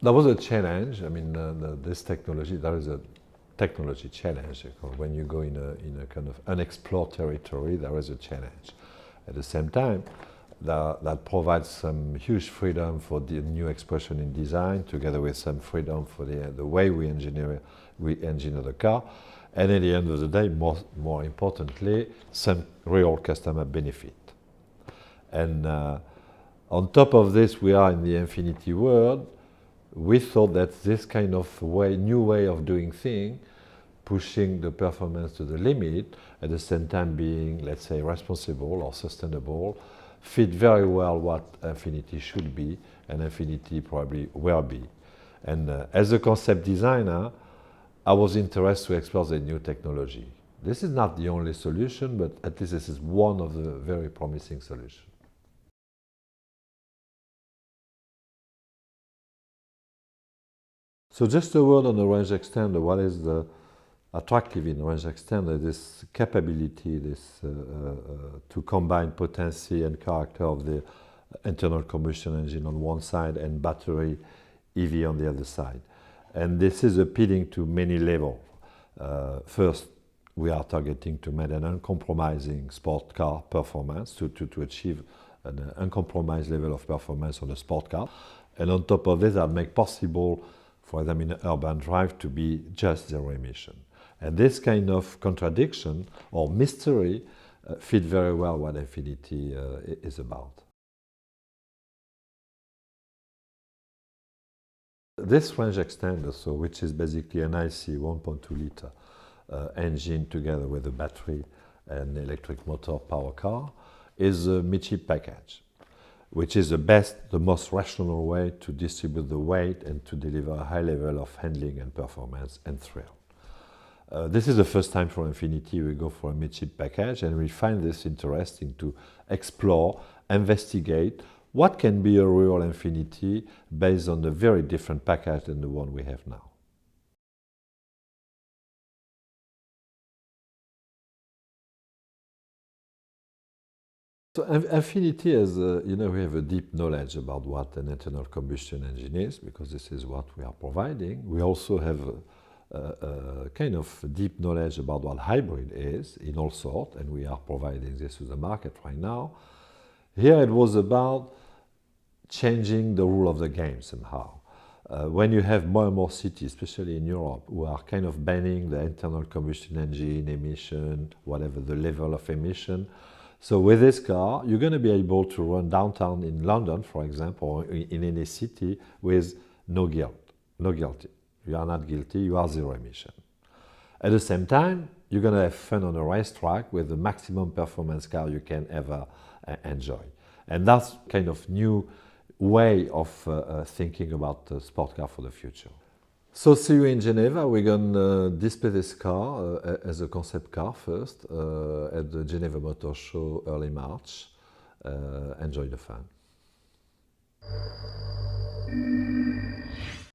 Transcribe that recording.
That was a challenge. I mean, this technology, there is a technology challenge. When you go in a kind of unexplored territory, there is a challenge. At the same time, that provides some huge freedom for the new expression in design, together with some freedom for the way we engineer the car. And at the end of the day, more importantly, some real customer benefit. And on top of this, we are in the Infiniti world. We thought that this kind of new way of doing things, pushing the performance to the limit, at the same time being, let's say, responsible or sustainable, fit very well what Infiniti should be, and Infiniti probably will be. And as a concept designer, I was interested to explore the new technology. This is not the only solution, but at least this is one of the very promising solutions. So just a word on the range extender. What is the attractive in range extender? This capability, to combine potency and character of the internal combustion engine on one side and battery EV on the other side. And this is appealing to many levels. First, we are targeting to make an uncompromising sport car performance, to achieve an uncompromised level of performance on a sport car. And on top of this, that make possible for them in an urban drive to be just zero emission. And this kind of contradiction or mystery fit very well what Infiniti is about. This range extender, which is basically an IC 1.2 liter engine together with a battery and electric motor power car, is a mid-chip package, which is the most rational way to distribute the weight and to deliver a high level of handling and performance and thrill. This is the first time for Infiniti we go for a mid-chip package, and we find this interesting to explore, investigate what can be a real Infiniti based on a very different package than the one we have now. So Infiniti is, we have a deep knowledge about what an internal combustion engine is, because this is what we are providing. We also have a kind of deep knowledge about what hybrid is in all sorts, and we are providing this to the market right now. Here it was about changing the rule of the game somehow. When you have more and more cities, especially in Europe, who are kind of banning the internal combustion engine emission, whatever the level of emission. So with this car, you're going to be able to run downtown in London, for example, or in any city with no guilty. You are not guilty, you are zero emission. At the same time, you're going to have fun on a racetrack with the maximum performance car you can ever enjoy. And that's kind of new way of thinking about the sport car for the future. So see you in Geneva. We're going to display this car as a concept car first at the Geneva Motor Show early March. Enjoy the fun.